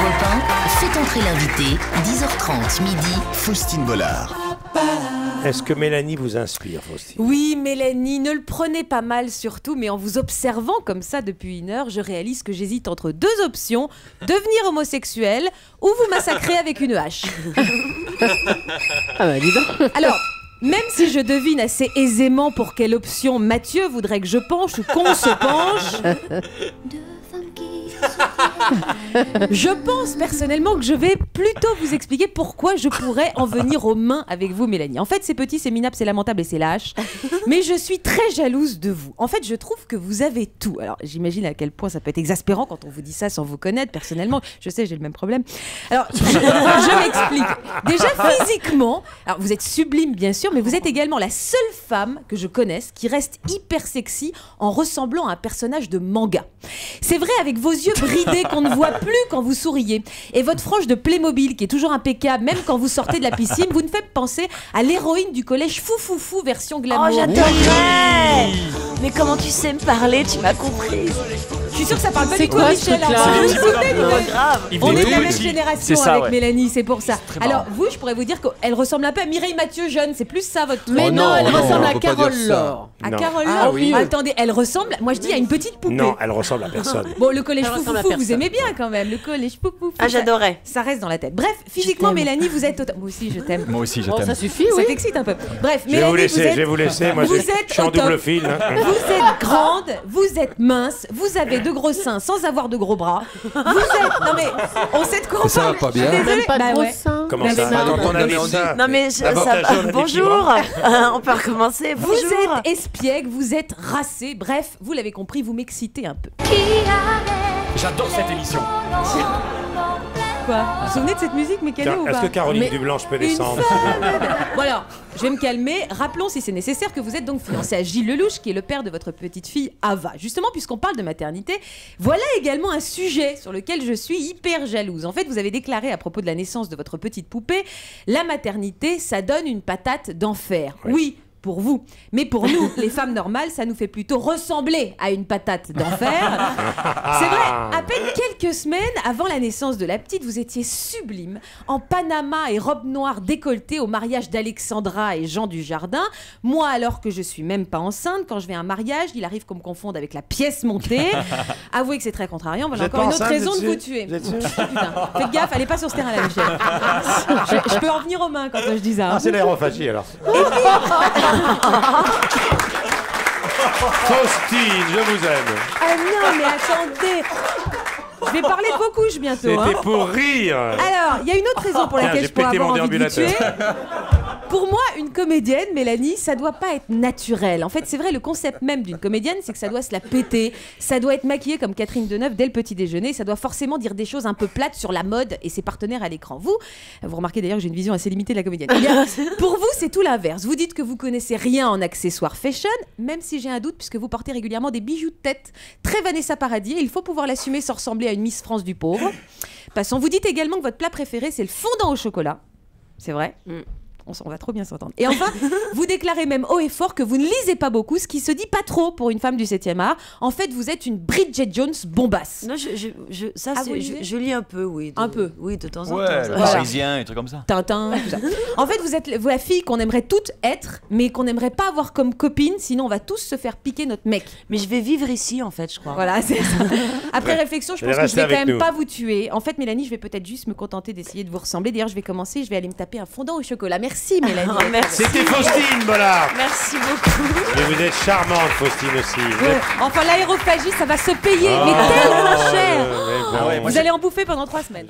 Europe 1, faites entrer l'invité, 10h30 midi, Faustine Bollard. Est-ce que Mélanie vous inspire, Faustine? Oui, Mélanie, ne le prenez pas mal surtout, mais en vous observant comme ça depuis une heure, je réalise que j'hésite entre deux options, devenir homosexuel ou vous massacrer avec une hache. Ah bah dis donc. Alors, même si je devine assez aisément pour quelle option Mathieu voudrait que je penche ou qu'on se penche, je pense personnellement que je vais plutôt vous expliquer pourquoi je pourrais en venir aux mains avec vous, Mélanie. En fait, c'est petit, c'est minable, c'est lamentable et c'est lâche. Mais je suis très jalouse de vous. En fait, je trouve que vous avez tout. Alors, j'imagine à quel point ça peut être exaspérant quand on vous dit ça sans vous connaître. Personnellement, je sais, j'ai le même problème. Alors, je m'explique. Déjà, physiquement, alors vous êtes sublime, bien sûr, mais vous êtes également la seule femme que je connaisse qui reste hyper sexy en ressemblant à un personnage de manga. C'est vrai avec vos yeux bridés qu'on ne voit plus quand vous souriez. Et votre frange de Playmobil qui est toujours impeccable, même quand vous sortez de la piscine, vous ne faites penser à l'héroïne du collège Foufoufou version glamour. Oh, j'adorerais. Mais comment tu sais me parler? Tu m'as comprise. Je suis sûre que ça parle pas C'est du tout à quoi, ce Michel. truc-là Vous vous souvenez, Pas grave. on est de la même petit. génération C'est ça, avec ouais. Mélanie, c'est pour ça. très marrant. Alors vous, je pourrais vous dire qu'elle ressemble un peu à Mireille Mathieu jeune, c'est plus ça votre truc. Mais non, non, elle non, ressemble on à peut pas Carole dire ça. Laure. À Non. Carole Ah Laure. oui. Attendez, elle ressemble, moi je dis à une petite poupée. Non, elle ressemble à personne. Bon, le collège Elle ressemble à Foufoufou, vous personne. aimez bien quand même, le collège Foufoufou. Ah, j'adorais. Ça reste dans la tête. Bref, physiquement, t'aime. Mélanie, vous êtes moi aussi, je t'aime. Moi aussi, je Oh, t'aime. ça suffit, Ça oui. t'excite un peu. Bref, Je vais vous Mélanie, laisser, vous êtes... je vais vous laisser. Moi, vous je êtes suis en au top. double fil. Vous êtes grande, vous êtes mince, vous avez de gros seins sans avoir de gros bras. Vous êtes... Non mais, on sait de quoi on Ça parle. va pas Je suis bien. désolée. Même pas de Bah gros ouais. seins. Comment Mais ça? non, Dans ton non, avis, mais on dit- ça. Non mais D'abord, ça t'as jaune, et bonjour. On peut recommencer. Vous Bonjour. êtes espiègle, vous êtes racé, bref, vous l'avez compris, vous m'excitez un peu. J'adore cette émission. Quoi? Vous vous souvenez de cette musique mécano ou pas? Est-ce que Caroline Mais Dublanche peut une descendre? Bon alors, je vais me calmer. Rappelons, si c'est nécessaire, que vous êtes donc fiancé à Gilles Lelouch, qui est le père de votre petite fille Ava. Justement, puisqu'on parle de maternité, voilà également un sujet sur lequel je suis hyper jalouse. En fait, vous avez déclaré à propos de la naissance de votre petite poupée, la maternité, ça donne une patate d'enfer. Oui. Pour vous. Mais pour nous, les femmes normales, ça nous fait plutôt ressembler à une patate d'enfer. C'est vrai, à peine quelques semaines avant la naissance de la petite, vous étiez sublime, en Panama et robe noire décolletée au mariage d'Alexandra et Jean Dujardin. Moi, alors que je suis même pas enceinte, quand je vais à un mariage, il arrive qu'on me confonde avec la pièce montée. Avouez que c'est très contrariant. Voilà Vous êtes encore pas une autre enceinte, raison de vous vous êtes tuer. Vous êtes sûr? Putain, faites gaffe, allez pas sur ce terrain-là, Michel. Je peux en venir aux mains quand je dis ça. hein. Ah, c'est l'aérophagie alors. Faustine, je vous aime. Ah non, mais attendez. Je vais parler de vos couches bientôt. hein. C'était pour rire. Alors, il y a une autre raison pour Tiens, laquelle j'ai je pourrais pété avoir mon envie de vous tuer. déambulateur. Pour moi, une comédienne, Mélanie, ça doit pas être naturel. En fait, c'est vrai, le concept même d'une comédienne, c'est que ça doit se la péter. Ça doit être maquillée comme Catherine Deneuve dès le petit déjeuner. Ça doit forcément dire des choses un peu plates sur la mode et ses partenaires à l'écran. Vous remarquez d'ailleurs que j'ai une vision assez limitée de la comédienne. Eh bien, pour vous, c'est tout l'inverse. Vous dites que vous connaissez rien en accessoires fashion, même si j'ai un doute puisque vous portez régulièrement des bijoux de tête. Très Vanessa Paradis, et il faut pouvoir l'assumer sans ressembler à une Miss France du pauvre. Passons. Vous dites également que votre plat préféré, c'est le fondant au chocolat. C'est vrai. On va trop bien s'entendre. Et enfin, vous déclarez même haut et fort que vous ne lisez pas beaucoup, ce qui se dit pas trop pour une femme du 7e art. En fait, vous êtes une Bridget Jones bombasse. Non, ça, Ah, c'est- vous lisez je lis un peu, oui. Un peu. Oui, de temps en Ouais, temps. le ça. Voilà. Parisien, et trucs comme ça. Tintin, tout ça. En fait, vous êtes la fille qu'on aimerait toutes être, mais qu'on n'aimerait pas avoir comme copine, sinon on va tous se faire piquer notre mec. Mais je vais vivre ici, en fait, je crois. Voilà, c'est ça. Après réflexion, je Allez, pense que je vais restez quand avec même nous. pas vous tuer. En fait, Mélanie, je vais peut-être juste me contenter d'essayer de vous ressembler. D'ailleurs, je vais commencer, je vais aller me taper un fondant au chocolat. Merci, Mélanie. Merci. C'était Faustine Bollard. Merci beaucoup. Et vous êtes charmante, Faustine aussi. Vous Ouais. êtes- Enfin, l'aérophagie, ça va se payer, mais Oh, tellement cher. mais bon. Ah ouais, moi, Vous allez en bouffer pendant 3 semaines.